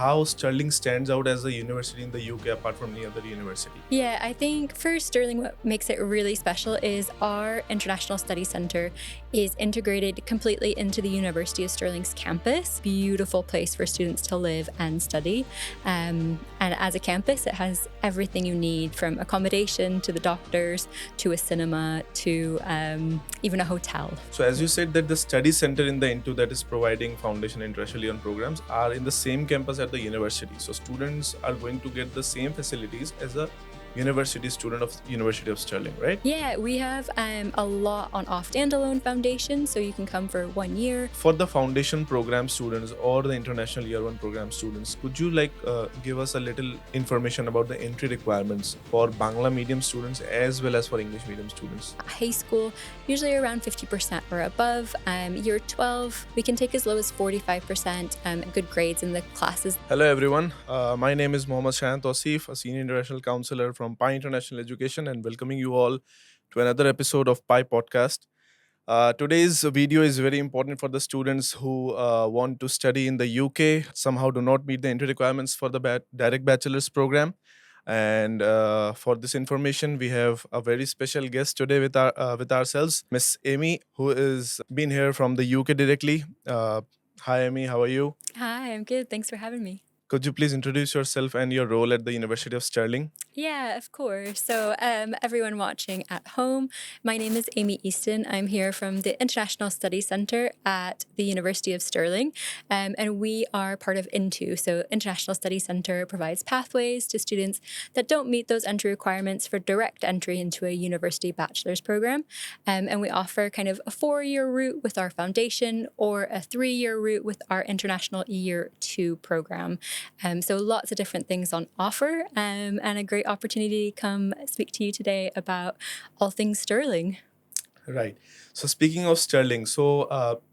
how Stirling stands out as a university in the UK apart from any other university. Yeah, I think for Stirling, what makes it really special is our International Study Centre is integrated completely into the University of Stirling's campus. Beautiful place for students to live and study. And as a campus, it has everything you need from accommodation to the doctors to a cinema to even a hotel. So as you said that the study center in the INTU that is providing foundation and tertiary on programs are in the same campus at the university. So students are going to get the same facilities as a university student of University of Stirling, right? Yeah, we have a lot on off standalone foundation, so you can come for 1 year. For the foundation program students or the international year one program students, could you give us a little information about the entry requirements for Bangla medium students as well as for English medium students? High school, usually around 50% or above. Year 12, we can take as low as 45% good grades in the classes. Hello everyone, my name is Mohammad Shahan Tosif, a senior international counselor from Pi International Education, and welcoming you all to another episode of Pi Podcast. Today's video is very important for the students who want to study in the UK, somehow do not meet the entry requirements for the direct bachelor's program. And for this information, we have a very special guest today with ourselves, Miss Amy, who is been here from the UK directly. Hi, Amy. How are you? Hi, I'm good. Thanks for having me. Could you please introduce yourself and your role at the University of Stirling? Yeah, of course. So, everyone watching at home, my name is Amy Easton. I'm here from the International Study Centre at the University of Stirling, and we are part of INTU. So, International Study Centre provides pathways to students that don't meet those entry requirements for direct entry into a university bachelor's program. And we offer kind of a 4-year route with our foundation or a 3-year route with our International Year 2 program. So lots of different things on offer, and a great opportunity to come speak to you today about all things Stirling. Right. So speaking of Stirling,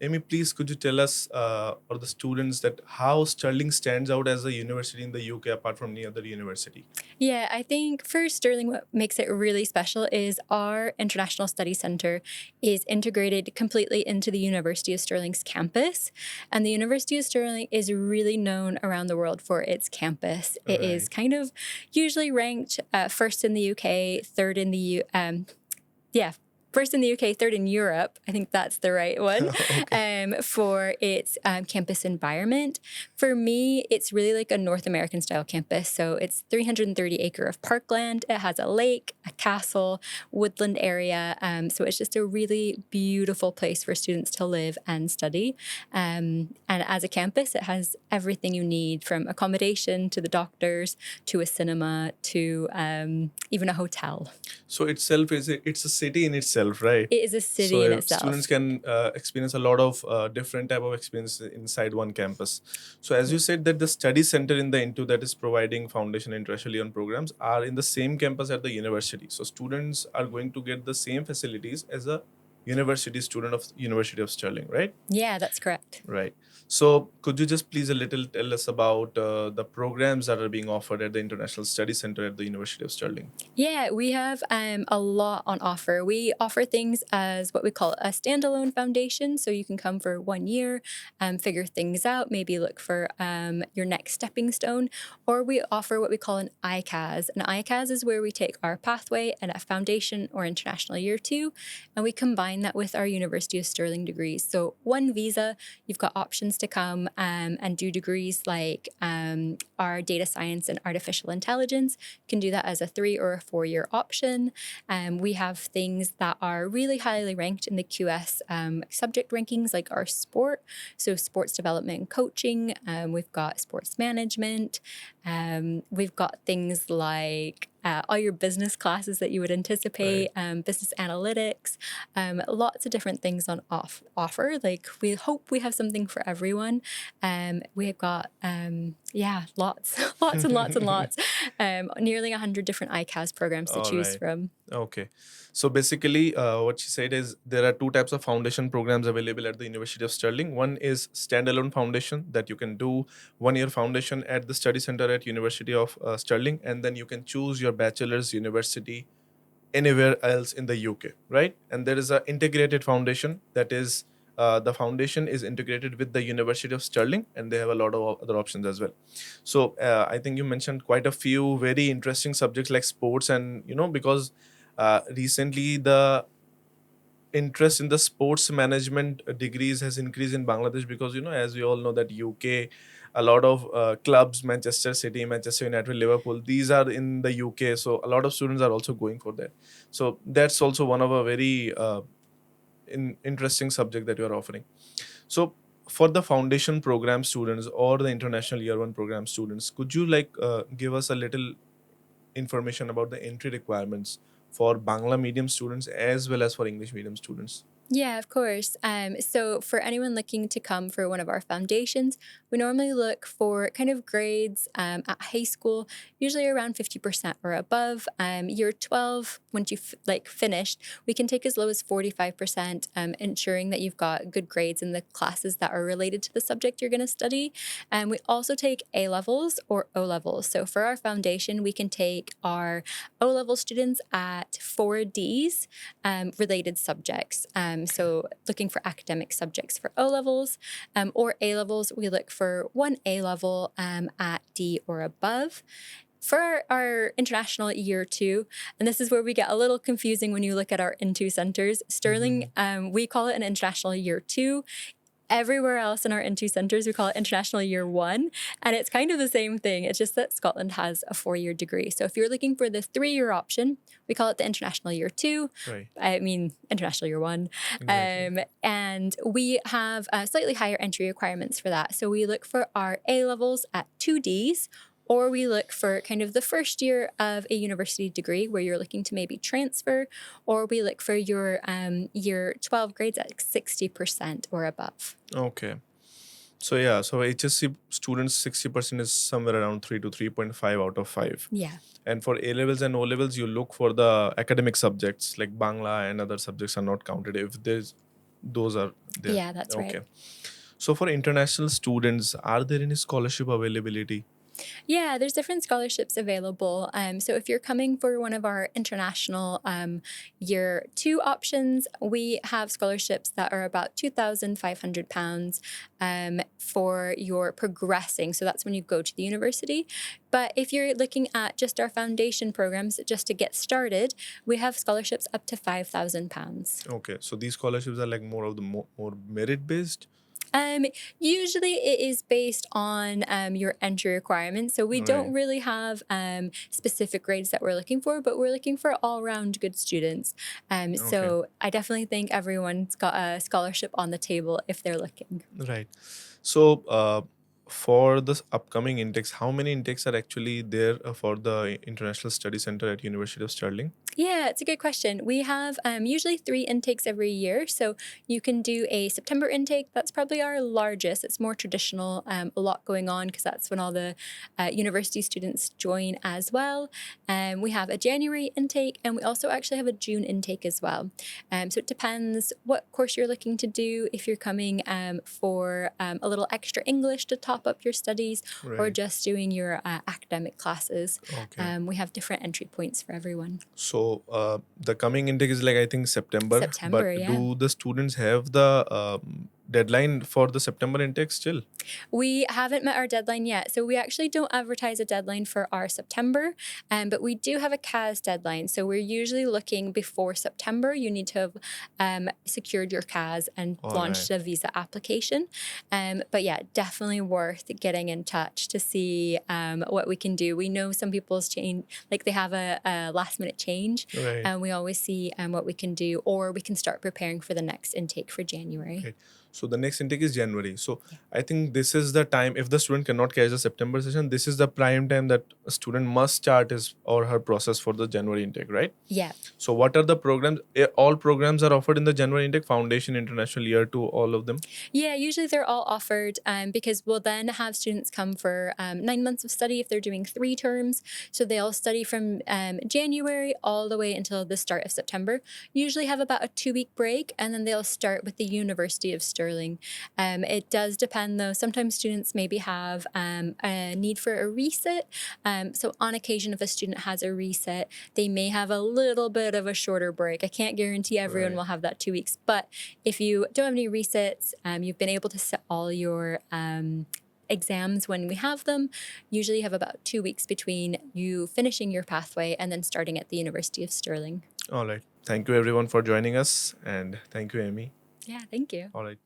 Amy, please could you tell us or the students that how Stirling stands out as a university in the UK apart from any other university? Yeah, I think for Stirling, what makes it really special is our International Study Centre is integrated completely into the University of Stirling's campus. And the University of Stirling is really known around the world for its campus. It is kind of usually ranked first in the UK, third in the first in the UK, third in Europe. I think that's the right one. For its campus environment. For me, it's really like a North American style campus. So it's 330 acre of parkland. It has a lake, a castle, woodland area. So it's just a really beautiful place for students to live and study. And as a campus, it has everything you need from accommodation to the doctors to a cinema to even a hotel. So it's a city in itself, right? It is a city in itself. Students can experience a lot of different type of experience inside one campus. So as you said that the study center in the INTU that is providing foundation and tertiary on programs are in the same campus at the university. So students are going to get the same facilities as a university student of University of Stirling, right? Yeah, that's correct. Right. So could you just please a little tell us about the programs that are being offered at the International Study Center at the University of Stirling? Yeah, we have a lot on offer. We offer things as what we call a standalone foundation. So you can come for 1 year, figure things out, maybe look for your next stepping stone. Or we offer what we call an ICAS. An ICAS is where we take our pathway and a foundation or international year 2, and we combine that with our University of Stirling degrees. So one visa, you've got options to come and do degrees like our data science and artificial intelligence. You can do that as a 3 or a 4-year option. We have things that are really highly ranked in the QS subject rankings, like our sport. So sports development and coaching. We've got sports management. We've got things like all your business classes that you would anticipate, business analytics, lots of different things on offer. Like we hope we have something for everyone. We've got lots and lots. Nearly 100 different ICAS programs to choose from. Okay. So basically, what she said is there are 2 types of foundation programs available at the University of Stirling. One is standalone foundation that you can do 1-year foundation at the study center at University of Stirling, and then you can choose your bachelor's university anywhere else in the UK, right? And there is an integrated foundation that is the foundation is integrated with the University of Stirling, and they have a lot of other options as well. So I think you mentioned quite a few very interesting subjects like sports, and because recently the interest in the sports management degrees has increased in Bangladesh, because as we all know that UK, a lot of clubs, Manchester City, Manchester United, Liverpool, these are in the UK, so a lot of students are also going for that. So that's also one of a very interesting subject that you are offering. So for the foundation program students or the international year one program students, could you give us a little information about the entry requirements for Bangla medium students as well as for English medium students? Yeah, of course. So for anyone looking to come for one of our foundations, we normally look for kind of grades at high school, usually around 50% or above. Year 12, once you've finished, we can take as low as 45%, ensuring that you've got good grades in the classes that are related to the subject you're going to study. And we also take A levels or O levels. So for our foundation, we can take our O level students at 4Ds, related subjects. So looking for academic subjects for O levels, or A levels, we look for one A level at D or above. For our international year two, and this is where we get a little confusing when you look at our Into centers. Sterling, we call it an international year two. Everywhere else in our Into centers, we call it International Year 1, and it's kind of the same thing. It's just that Scotland has a 4-year degree. So if you're looking for the 3-year option, we call it the International Year 2. Right. I mean, International Year 1. Exactly. And we have slightly higher entry requirements for that. So we look for our A levels at 2Ds, or we look for kind of the first year of a university degree where you're looking to maybe transfer, or we look for your year 12 grades at 60% or above. Okay. So yeah, so HSC students 60% is somewhere around 3 to 3.5 out of 5. Yeah. And for A levels and O levels, you look for the academic subjects like Bangla and other subjects are not counted if there's those are there. Yeah, that's right. Okay. So for international students, are there any scholarship availability? Yeah, there's different scholarships available. So if you're coming for one of our international year two options, we have scholarships that are about £2,500 for your progressing. So that's when you go to the university. But if you're looking at just our foundation programs, just to get started, we have scholarships up to £5,000. Okay, so these scholarships are like more of the more merit based. Um, Usually it is based on your entry requirements. So we don't Right. really have specific grades that we're looking for, but we're looking for all round good students. Okay. So I definitely think everyone's got a scholarship on the table if they're looking. Right. So, for this upcoming intakes, how many intakes are actually there for the International Study Center at University of Stirling? Yeah, it's a good question. We have usually 3 intakes every year. So you can do a September intake. That's probably our largest. It's more traditional, a lot going on because that's when all the university students join as well. We have a January intake, and we also actually have a June intake as well. So it depends what course you're looking to do, if you're coming for a little extra English to top up your studies, or Right. just doing your academic classes. Okay. We have different entry points for everyone. So, the coming intake is like I think September, but September, yeah. do the students have the deadline for the September intake still? We haven't met our deadline yet. So we actually don't advertise a deadline for our September, but we do have a CAS deadline. So we're usually looking before September. You need to have secured your CAS and All launched right. a visa application. But yeah, definitely worth getting in touch to see what we can do. We know some people's change, like they have a last minute change, Right. and we always see what we can do, or we can start preparing for the next intake for January. Okay. So the next intake is January. So Yeah. I think this is the time, if the student cannot catch the September session, this is the prime time that a student must start his or her process for the January intake, right? Yeah. So what are the programs? All programs are offered in the January intake, Foundation, International Year 2, all of them. Yeah, usually they're all offered because we'll then have students come for 9 months of study if they're doing 3 terms. So they'll study from January all the way until the start of September. Usually have about a 2-week break, and then they'll start with the University of Stirling Stirling. It does depend though. Sometimes students maybe have a need for a resit. So on occasion, if a student has a resit, they may have a little bit of a shorter break. I can't guarantee everyone Right. will have that 2 weeks, but if you don't have any resits, you've been able to set all your exams when we have them. Usually you have about 2 weeks between you finishing your pathway and then starting at the University of Stirling. All right. Thank you everyone for joining us, and thank you, Amy. Yeah, thank you. All right.